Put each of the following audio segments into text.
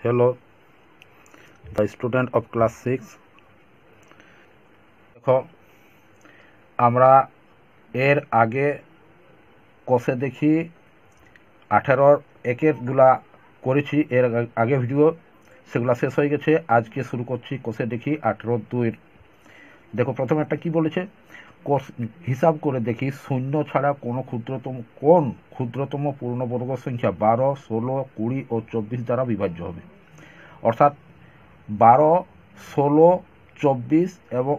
Hello, the student of class 6. দেখো আমরা এর আগে কোষে দেখি 18 একের গুলা করেছি, এর আগে ভিডিও সেগুলো শেষ হয়ে গেছে। আজকে শুরু করছি কোষে দেখি 18-2। দেখো প্রথমে একটা কি বলেছে, কোষ হিসাব করে দেখি শূন্য ছাড়া কোন ক্ষুদ্রতম পূর্ণবর্গ সংখ্যা 12, 16, 20 ও 24 দ্বারা বিভাজ্য হবে। অর্থাৎ 12, 16, 24 এবং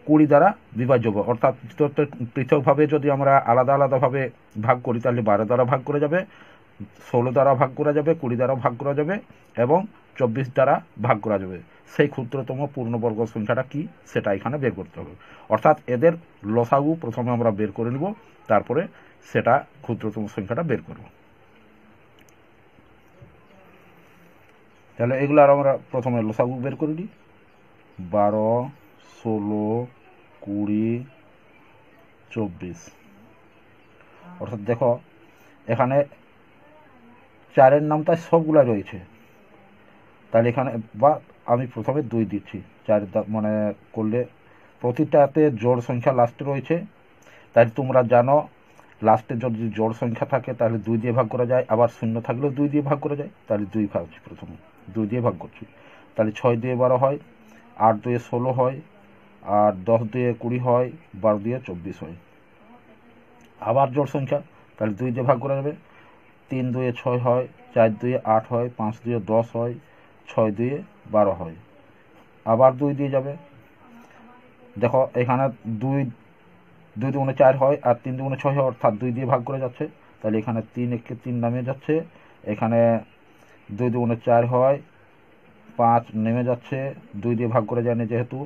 20 দ্বারা বিভাজ্য হবে। অর্থাৎ পৃথকভাবে যদি আমরা আলাদা আলাদাভাবে ভাগ করি তাহলে 12 দ্বারা ভাগ করে যাবে, 16 দ্বারা ভাগ করা যাবে, 20 দ্বারা ভাগ করা যাবে এবং 24 দ্বারা ভাগ করা যাবে। সেই ক্ষুদ্রতম পূর্ণবর্গ সংখ্যাটা কি সেটা এখানে বের করতে হবে। অর্থাৎ এদের লসাগু প্রথমে আমরা বের করে নিব, তারপরে সেটা ক্ষুদ্রতম সংখ্যাটা বের করব। তাহলে এগুলো আর আমরা প্রথমে লসাগু বের করে নিই। 12, 16, 20, 24। অর্থাৎ দেখো এখানে 4-এর নামটা সবগুলা রয়েছে, তাহলে এখানে বা আমি প্রথমে 2 দিচ্ছি। 4 মানে করলে প্রতিটাতে জোড় সংখ্যা লাস্টে রয়েছে, তাই তোমরা জানো লাস্টে যদি জোড় সংখ্যা থাকে তাহলে 2 দিয়ে ভাগ করা যায়, আবার শূন্য থাকলেও 2 দিয়ে ভাগ করা যায়। তাহলে 2 ভাগছি, প্রথমে 2 দিয়ে ভাগ করছি। তাহলে 6 দিয়ে 12 হয়, 8 দিয়ে 16 হয়, আর 10 দিয়ে 20 হয়, 12 দিয়ে 24 হয়। আবার জোড় সংখ্যা, তাহলে 2 দিয়ে ভাগ করা যাবে। 3 দুয়ে 6 হয়, 4 দুয়ে 8 হয়, 5 দিয়ে 10 হয়, 6 দিয়ে 12 হয়। আবার 2 দিয়ে যাবে। দেখো এখানে 2 দুগুণে 4 হয় আর 3 দুগুণে 6 হয়, অর্থাৎ 2 দিয়ে ভাগ করে যাচ্ছে। তাহলে এখানে 3 একে 3 নামে যাচ্ছে, এখানে 2 দুগুণে 4 হয়, 5 নেমে যাচ্ছে, 2 দিয়ে ভাগ করে যায়নি যেহেতু,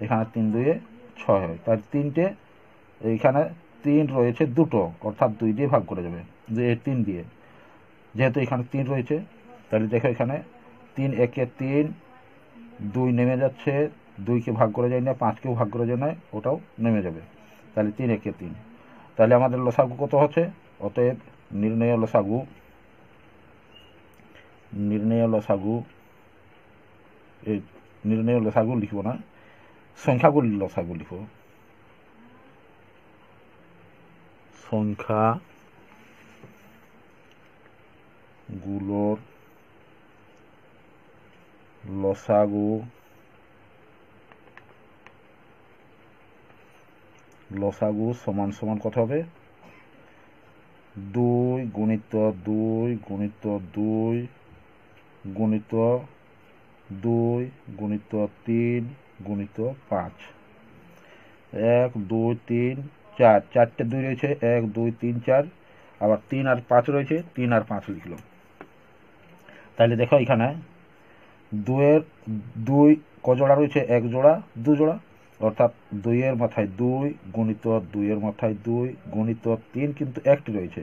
এখানে 3 দুয়ে 6 হয়। তার 3টে এইখানে 3 রয়েছে দুটো, অর্থাৎ 2 দিয়ে ভাগ করে যাবে, যে 3 দিয়ে, যেহেতু এখানে 3 রয়েছে। তাহলে দেখো এখানে 3 একে 3, 2 নেমে যাচ্ছে, 2কে ভাগ করে যায় না, 5কেও ভাগ করে যায় না, ওটাও নেমে যাবে। তাহলে 3 একে 3। তাহলে আমাদের লসাগু কত হচ্ছে? অতএব নির্ণয় লসাগু লিখব না, সংখ্যাগুলির লসাগু লিখব। সংখ্যাগুলোর লসাগু সমান সমান কত হবে? 2 গুণিত 2 গুণিত 2 গুণিত 2 গুণিত 3 গুণিত 5। 1 2 3 4, 4টে 2 রয়েছে, 1 2 3 4, আবার 3 আর 5 রয়েছে, 3 আর 5 লিখলাম। তাহলে দেখো এখানে 2 কজোড়া রয়েছে? 1 জোড়া, 2 জোড়া, অর্থাৎ 2 এর মাথায় 2 গুণিত 2 এর মাথায় 2 গুণিত 3 কিন্তু একটি রয়েছে,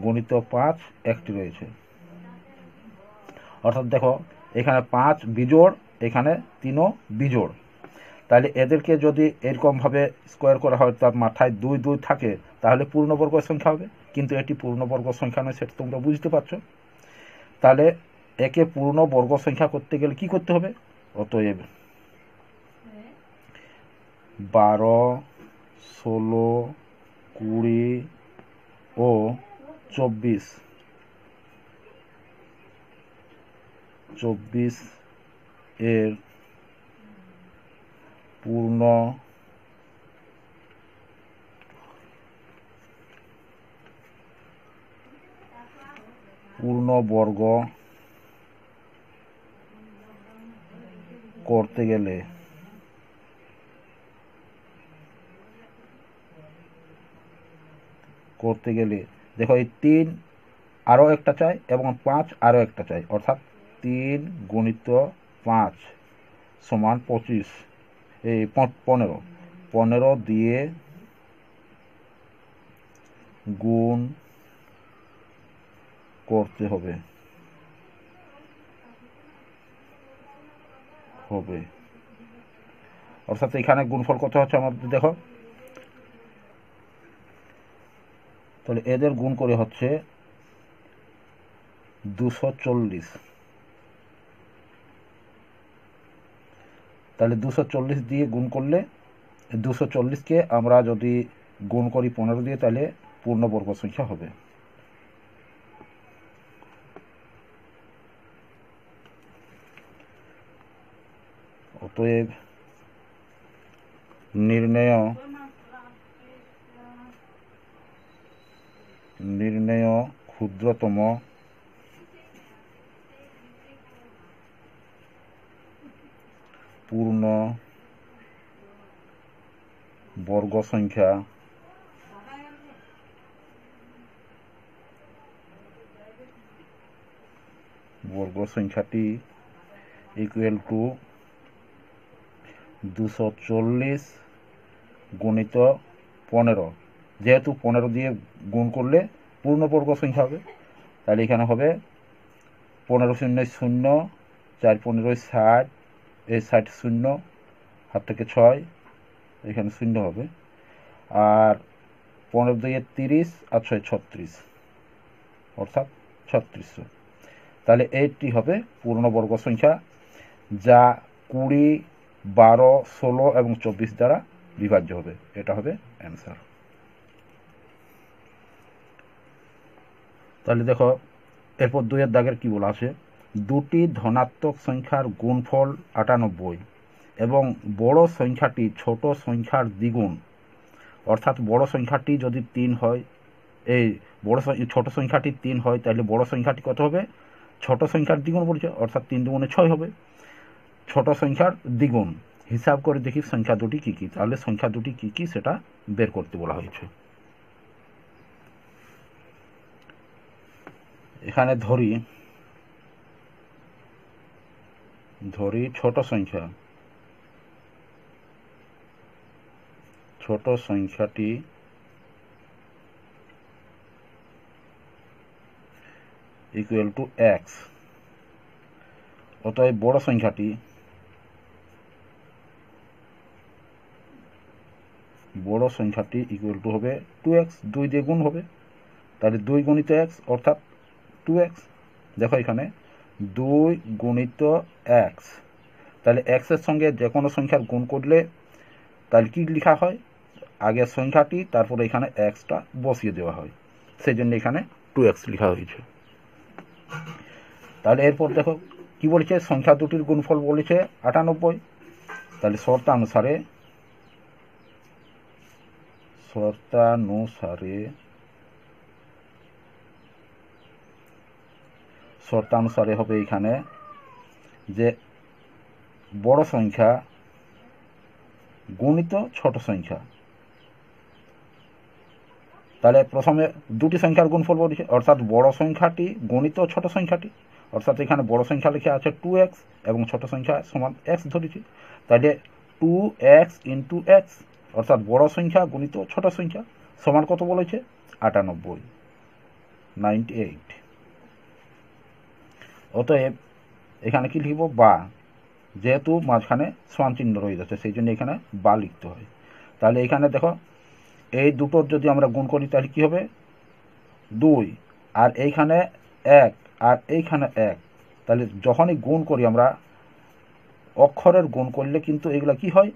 গুণিত 5 একটি রয়েছে। অর্থাৎ দেখো এখানে 5 বিজোড়, এখানে 3ও বিজোড়। তাহলে এদেরকে যদি এরকমভাবে স্কোয়ার করা হয়, তার মাথায় 2 2 থাকে, তাহলে পূর্ণবর্গ সংখ্যা হবে। কিন্তু এটি পূর্ণবর্গ সংখ্যা নয়, সেটা তোমরা বুঝতে পারছো। তাহলে একে পূর্ণবর্গ সংখ্যা করতে গেলে কি করতে হবে? অতএব 12, 16, 20 ও 24 এর পূর্ণবর্গ করতে গেলে দেখো এই 3 আরও একটা চাই এবং 5 আরও একটা চাই, অর্থাৎ 3 গুণিত 5 সমান 25, এই 15 দিয়ে গুণ করতে হবে। অর্থাৎ এখানে গুণফল কত হচ্ছে আমাদের দেখো, তাহলে এদের গুণ করে হচ্ছে 240। তাহলে 240 দিয়ে গুণ করলে 240কে আমরা যদি গুণ করি 15 দিয়ে তাহলে পূর্ণবর্গ সংখ্যা হবে। অতএব নির্ণেয় ক্ষুদ্রতম পূর্ণ বর্গ সংখ্যাটি ইকুয়াল টু 240 গুণিত 15। যেহেতু 15 দিয়ে গুণ করলে পূর্ণবর্গ সংখ্যা হবে, তাহলে এখানে হবে 15 শূন্য 0, 4 15 60, এই 60 শূন্য, হাত থেকে 6, এখানে 0 হবে, আর 15 দিয়ে 30 আর 6 36, অর্থাৎ 3600। তাহলে এইটি হবে পূর্ণবর্গ সংখ্যা, যা 20, 12, 16 এবং 24 দ্বারা বিভাজ্য হবে। এটা হবে অ্যান্সার। তাহলে দেখো এরপর 2 দাগের কি বলা আছে, দুটি ধনাত্মক সংখ্যার গুণফল 98 এবং বড় সংখ্যাটি ছোট সংখ্যার দ্বিগুণ, অর্থাৎ বড় সংখ্যাটি যদি 3 হয়, এই ছোট সংখ্যাটি 3 হয়, তাহলে বড় সংখ্যাটি কত হবে, ছোট সংখ্যার দ্বিগুণ বলছে, অর্থাৎ 3 দুগুণে 6 হবে। ছোট সংখ্যার দ্বিগুণ হিসাব করে দেখি সংখ্যা দুটি কি কি, তাহলে সংখ্যা দুটি কি কি সেটা বের করতে বলা হয়েছে। এখানে ধরি ছোট সংখ্যাটি ইকুয়াল টু x, অতএব বড় সংখ্যাটি ইকুয়াল টু হবে 2x, 2 দিয়ে গুণ হবে, তাহলে 2 গুণিত x অর্থাৎ 2x। দেখো এখানে 2 গুণিত x, তাহলে x এর সঙ্গে যে কোনো সংখ্যার গুণ করলে তাহলে কি লেখা হয়, আগে সংখ্যাটি তারপরে এখানে xটা বসিয়ে দেওয়া হয়, সেই জন্য এখানে 2x লেখা হয়েছে। তাহলে এরপর দেখো কি বলেছে, সংখ্যা দুটির গুণফল বলেছে 98, তাহলে শর্তানুসারে হবে এখানে যে বড় সংখ্যা গুণিত ছোট সংখ্যা। তাহলে প্রথমে দুটি সংখ্যার গুণফল বলেছে, অর্থাৎ বড় সংখ্যাটি গুণিত ছোট সংখ্যাটি, অর্থাৎ এখানে বড় সংখ্যা লিখে আছে 2x এবং ছোট সংখ্যা সমান x ধরেছি, তাহলে 2x ইন্টু x, অর্থাৎ বড় সংখ্যা গুণিত ছোট সংখ্যা সমান কত বলেছে, 98। অতএব এখানে কি লিখব, বা, যেহেতু মাঝখানে সমান চিহ্ন রয়ে যাচ্ছে সেই জন্য এখানে বা লিখতে হয়। তাহলে এখানে দেখো এই দুটোর যদি আমরা গুণ করি তাহলে কি হবে, 2, আর এইখানে 1 আর এইখানে 1, তাহলে যখনই গুণ করি আমরা অক্ষরের গুণ করলে কিন্তু এগুলা কি হয়,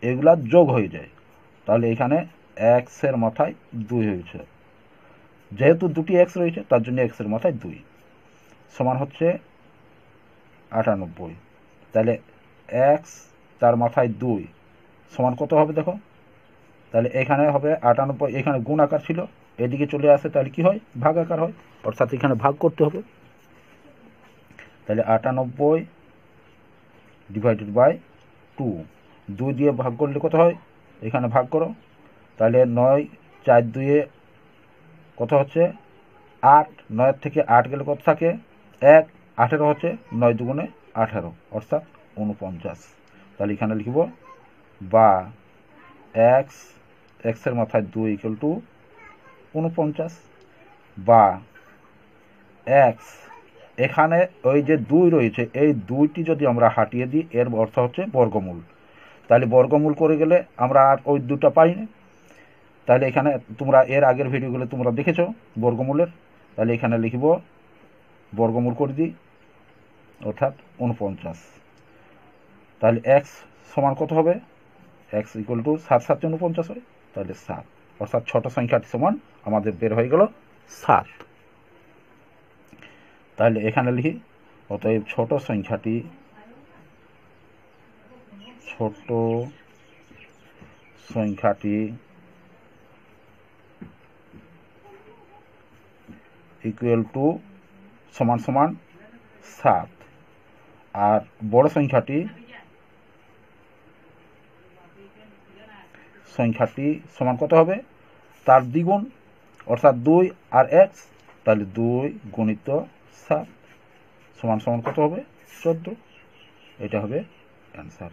এগুলা যোগ হয়ে যায়, তাহলে এখানে x এর মাথায় 2 হয়েছে, যেহেতু দুটি x রয়েছে তার জন্য x এর মাথায় 2 সমান হচ্ছে 98। তাহলে x তার মাথায় 2 সমান কত হবে দেখো, তাহলে এখানে হবে 98, এখানে গুণ আকার ছিল, এদিকে চলে আসে তাহলে কি হয়, ভাগ আকার হয়, অর্থাৎ এখানে ভাগ করতে হবে। তাহলে 98 ডিভাইডেড বাই 2, 2 দিয়ে ভাগ করলে কত হয়, এখানে ভাগ করো, তাহলে 9, 4 2 কত হচ্ছে 8, 9 থেকে 8 গেলে কত থাকে 1, 18 হচ্ছে, 9 দুগুণে 18 অর্থাৎ 49। তাহলে এখানে লিখব বা x এর মাথায় 2 ইকুয়াল টু 49, বা x এখানে ওই যে 2 রয়েছে এই 2টি যদি আমরা হাটিয়ে দিই এর অর্থ হচ্ছে বর্গমূল, তাহলে বর্গমূল করে গেলে আমরা আর ওই 2টা পাই না, তাহলে এখানে তোমরা এর আগের ভিডিওগুলো তোমরা দেখেছো বর্গমূলের, তাহলে এখানে লিখব বর্গমূল করে দিই অর্থাৎ 49। তাহলে এক্স সমান কত হবে? এক্স ইকুয়াল টু 7 7 49 হয়, তাহলে 7, অর্থাৎ ছোট সংখ্যাটি সমান আমাদের বের হয়ে গেল 7। তাহলে এখানে লিখি, অতএব ছোট সংখ্যাটি ইকুয়াল টু সমান সমান 7, আর বড় সংখ্যাটি সমান কত হবে? তার দ্বিগুণ, অর্থাৎ 2 আর এক্স, তাহলে 2 গুণিত 7 সমান সমান কত হবে? 14। এটা হবে অ্যান্সার।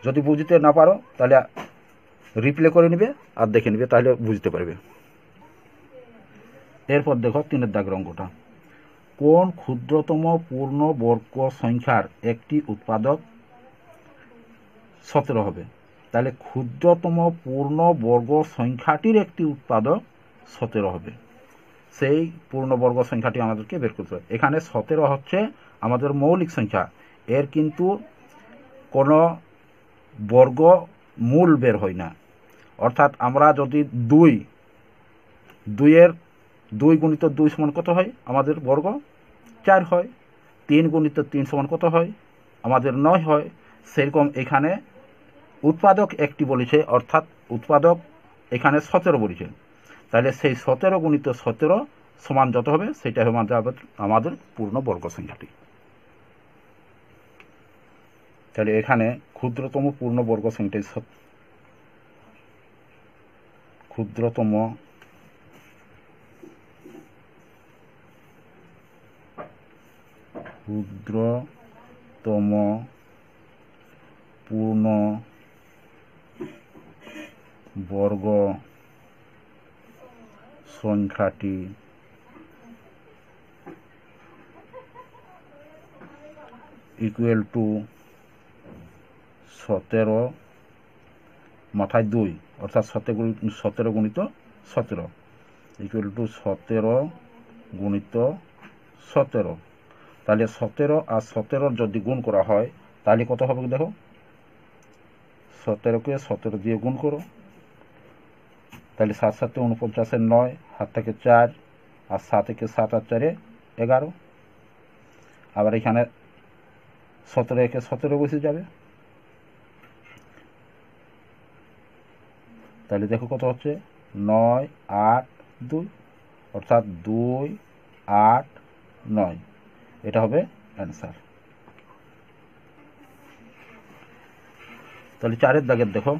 যদি বুঝতে না পারো তাহলে রিপ্লে করে নিবে আর দেখে নিবে, তাহলে বুঝতে পারবে। এরপর দেখো 3 দাগের অঙ্কটা। কোন ক্ষুদ্রতম পূর্ণ বর্গ সংখ্যার একটি উৎপাদক 17 হবে? তাহলে ক্ষুদ্রতম পূর্ণ বর্গ সংখ্যাটির একটি উৎপাদক 17 হবে। সেই পূর্ণবর্গ সংখ্যাটি আমাদেরকে বের করতে হবে। এখানে 17 হচ্ছে আমাদের মৌলিক সংখ্যা, এর কিন্তু কোনো বর্গ মূল বের হয় না। অর্থাৎ আমরা যদি 2 গুণিত 2 সমান কত হয়? আমাদের বর্গ 4 হয়। 3 গুণিত 3 সমান কত হয়? আমাদের 9 হয়। সেরকম এখানে উৎপাদক একটি বলেছে, অর্থাৎ উৎপাদক এখানে 17 বলেছে। তাহলে সেই 17 গুণিত 17 সমান যত হবে সেটা হবে আমাদের পূর্ণ বর্গ সংখ্যাটি। তাহলে এখানে ক্ষুদ্রতম পূর্ণ বর্গ সংখ্যাটি ক্ষুদ্রতম পূর্ণ বর্গ সংখ্যাটি ইকুয়াল টু 17 মাথায় 2, অর্থাৎ 17 গুণিত 17 ইকুয়াল টু 17 গুণিত 17। তাহলে 17 আর 17 যদি গুণ করা হয় তাহলে কত হবে দেখো, 17কে 17 দিয়ে গুণ করো, তাহলে 7 7 49 9, হাত থেকে 4, আর 7 থেকে 7 আর 4 11। আবার এখানে 17 একে 17 বসে যাবে, তাহলে দেখো কত হচ্ছে 9 8 2, অর্থাৎ 2 8 9, এটা হবে অ্যান্সার। তাহলে 4 দাগের দেখো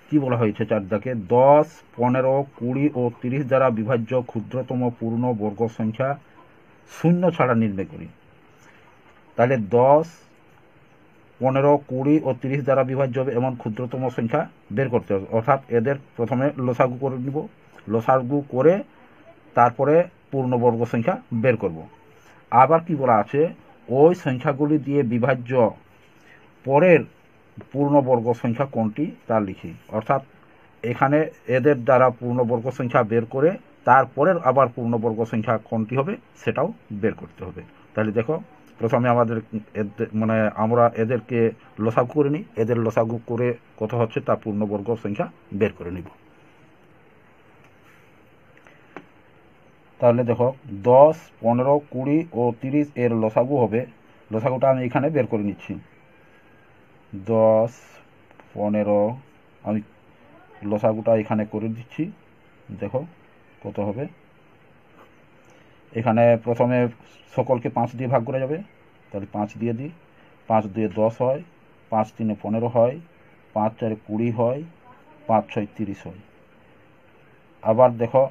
কি বলা হয়েছে। 4 দাগে 10 15 20 ও 30 দ্বারা বিভাজ্য ক্ষুদ্রতম পূর্ণ বর্গ সংখ্যা শূন্য ছাড়া নির্ণয় করি। তাহলে 10 15 20 ও 30 দ্বারা বিভাজ্য হবে এমন ক্ষুদ্রতম সংখ্যা বের করতে হবে। অর্থাৎ এদের প্রথমে লসাগু করে নিব, লসাগু করে তারপরে পূর্ণবর্গ সংখ্যা বের করব। আবার কি বলা আছে, ওই সংখ্যাগুলি দিয়ে বিভাজ্য পরের পূর্ণবর্গ সংখ্যা কোনটি তা লিখি। অর্থাৎ এখানে এদের দ্বারা পূর্ণবর্গ সংখ্যা বের করে তারপরের আবার পূর্ণবর্গ সংখ্যা কোনটি হবে সেটাও বের করতে হবে। তাহলে দেখো প্রথমে আমরা এদেরকে লসাগু করে নিই, এদের লসাগু করে কত হচ্ছে তা পূর্ণবর্গ সংখ্যা বের করে নিব। তাহলে দেখো 10 15 20 ও 30 এর লসাগু হবে, লসাগুটা আমি এখানে বের করে নিচ্ছি। 10 15 আমি লসাগুটা এখানে করে দিচ্ছি, দেখো কত হবে। এখানে প্রথমে সকলকে 5 দিয়ে ভাগ করা যাবে, তাহলে 5 দিয়ে দিই, 5 2 10 হয়, 5 3 15 হয়, 5 4 20 হয়, 5 6 30 হয়। আবার দেখো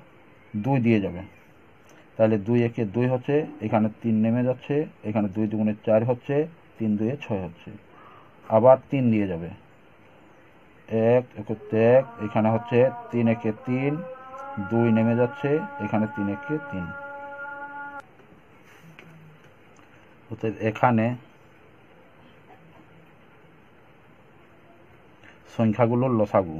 2 দিয়ে যাবে, তাহলে 2 একে 2 হচ্ছে, এখানে 3 নেমে যাচ্ছে, এখানে 2 দুগুণে 4 হচ্ছে, 3 2 6 হচ্ছে। আবার 3 দিয়ে যাবে, 1 1 1, এখানে হচ্ছে 3 একে 3, 2 নেমে যাচ্ছে, এখানে 3 একে 3। এখানে সংখ্যাগুলোর লসাগু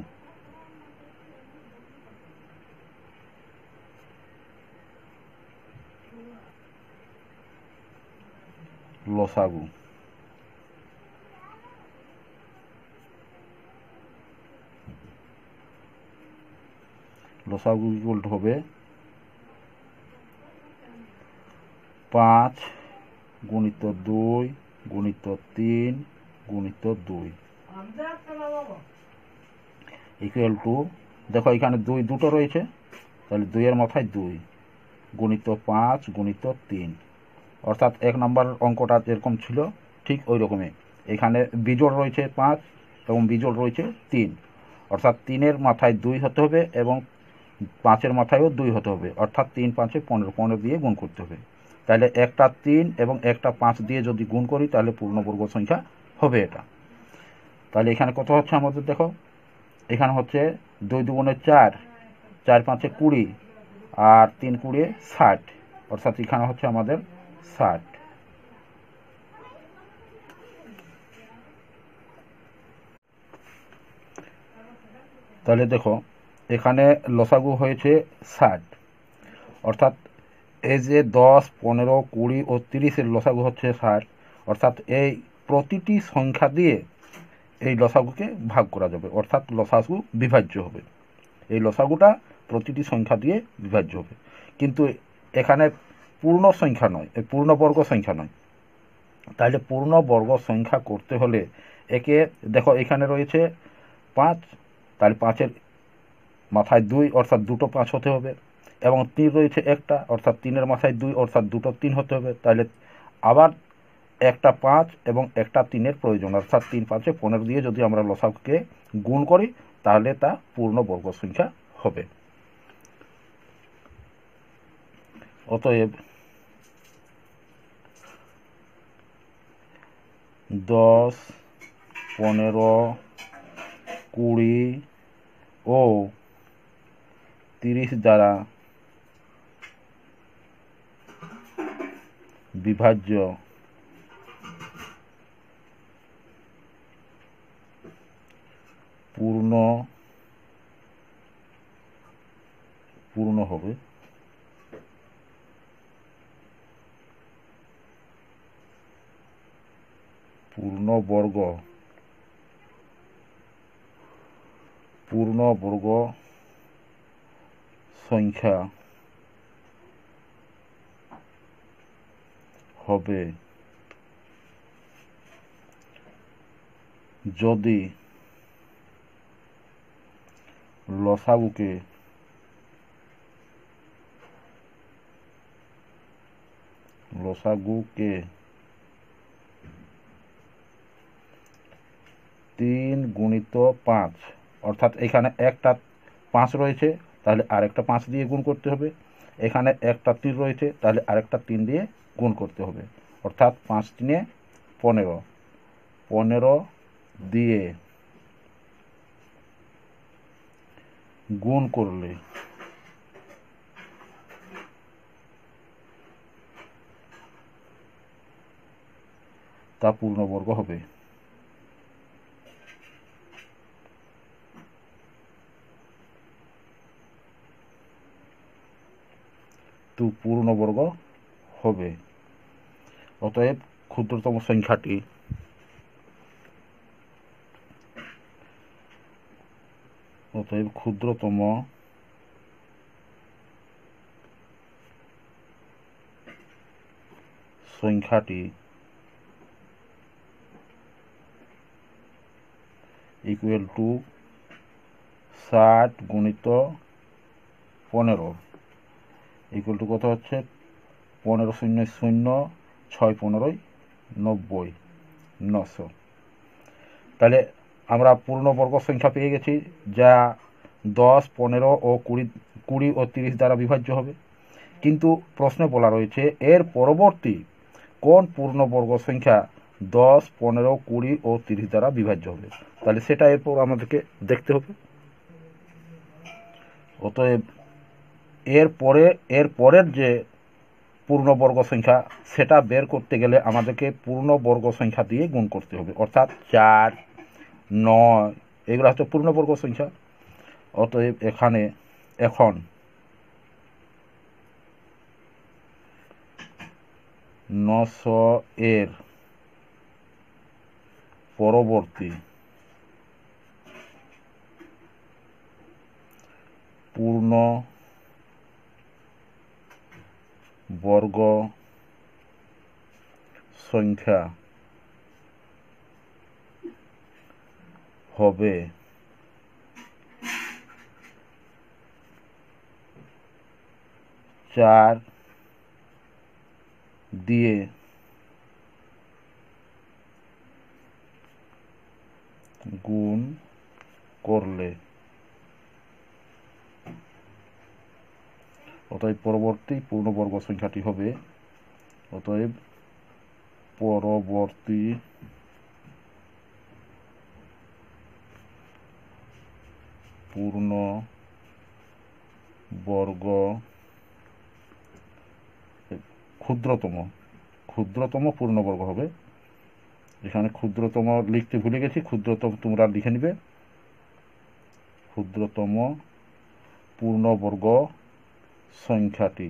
লসাগু ইকুয়াল টু হবে 5 গুণিত 2 গুণিত 3 গুণিত 2 ইকুয়াল টু, দেখো এখানে দুটো রয়েছে, তাহলে 2 এর মাথায় 2 গুণিত 5 গুণিত 3, অর্থাৎ 1 নম্বর অঙ্কটা যেরকম ছিল ঠিক ওই রকমই। এখানে বিজোড় রয়েছে 5 এবং বিজোড় রয়েছে 3, অর্থাৎ 3 এর মাথায় 2 হতে হবে এবং 5 এর মাথায়ও 2 হতে হবে, অর্থাৎ 3 5 15 দিয়ে গুণ করতে হবে। তাহলে একটা 3 এবং একটা 5 দিয়ে যদি গুণ করি তাহলে পূর্ণবর্গ সংখ্যা হবে এটা। তাহলে এখানে কত হচ্ছে আমাদের, দেখো এখানে হচ্ছে 2 দুগুণে 4, 4 5 20 আর 3 20 60, অর্থাৎ এখানে হচ্ছে আমাদের 60। তাহলে দেখো এখানে লসাগু হয়েছে 60, অর্থাৎ এই যে 10 15 20 ও 30-এর লসাগু হচ্ছে 60, অর্থাৎ এই প্রতিটি সংখ্যা দিয়ে এই লসাগুকে ভাগ করা যাবে, অর্থাৎ লসাগু বিভাজ্য হবে। এই লসাগুটা প্রতিটি সংখ্যা দিয়ে বিভাজ্য হবে, কিন্তু এখানে পূর্ণ সংখ্যা নয়, পূর্ণবর্গ সংখ্যা নয়। তাহলে পূর্ণবর্গ সংখ্যা করতে হলে একে, দেখো এখানে রয়েছে 5, তাহলে 5-এর মাথায় 2 অর্থাৎ দুটো 5 হতে হবে, এবং 3 রয়েছে একটা, অর্থাৎ 3-এর মাথায় 2 অর্থাৎ দুটো 3 হতে হবে। তাহলে আবার একটা 5 এবং একটা 3-এর প্রয়োজন, অর্থাৎ 3 5 15 দিয়ে যদি আমরা লসাগুকে গুণ করি তাহলে তা পূর্ণবর্গ সংখ্যা হবে। অতএব 10 15 20 ও 30 দ্বারা বিভাজ্য পূর্ণ হবে। পূর্ণবর্গ সংখ্যা হবে যদি লসাগুকে লসাগুকে 3 গুণিত 5, অর্থাৎ এখানে একটা 5 রয়েছে তাহলে আরেকটা 5 দিয়ে গুণ করতে হবে, এখানে একটা 3 রয়েছে তাহলে আরেকটা 3 দিয়ে গুণ করতে হবে, অর্থাৎ 5 3 15, 15 দিয়ে গুণ করলে তা পূর্ণবর্গ হবে। তো পূর্ণবর্গ হবে। অতএব ক্ষুদ্রতম সংখ্যাটি ইকুয়াল টু 60 গুণিত 15 ইকুয়াল টু কত হচ্ছে 15 0 0 6 15 90 900। তাহলে আমরা পূর্ণবর্গ সংখ্যা পেয়ে গেছি যা 10 15 ও 20 ও 30 দ্বারা বিভাজ্য হবে, কিন্তু প্রশ্নে বলা রয়েছে এর পরবর্তী কোন পূর্ণবর্গ সংখ্যা 10 15 20 ও 30 দ্বারা বিভাজ্য হবে, তাহলে সেটা এরপর আমাদেরকে দেখতে হবে। অতএব এর পরের যে পূর্ণবর্গ সংখ্যা সেটা বের করতে গেলে আমাদেরকে পূর্ণবর্গ সংখ্যা দিয়ে গুণ করতে হবে, অর্থাৎ 4 9 এগুলো হচ্ছে পূর্ণবর্গ সংখ্যা। অতএব এখন 900 এর পরবর্তী পূর্ণ পূর্ণ বর্গ সংখ্যা হবে 4 দিয়ে গুণ করলে। অতএব পরবর্তী পূর্ণবর্গ সংখ্যাটি হবে, অতএব পরবর্তী পূর্ণ বর্গ ক্ষুদ্রতম পূর্ণবর্গ হবে। এখানে ক্ষুদ্রতম লিখতে ভুলে গেছি, ক্ষুদ্রতম তোমরা লিখে নিবে। ক্ষুদ্রতম পূর্ণবর্গ সংখ্যাটি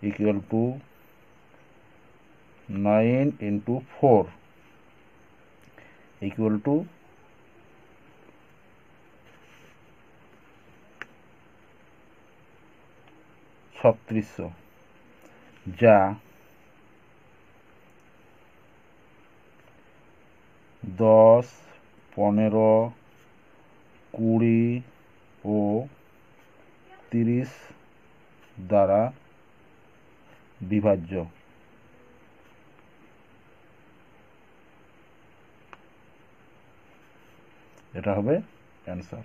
ইকুয়াল টু 9 × 4 ইকুয়াল টু 3600, যা 10, 15, 20 ও 30 দ্বারা বিভাজ্য। এটা হবে অ্যান্সার।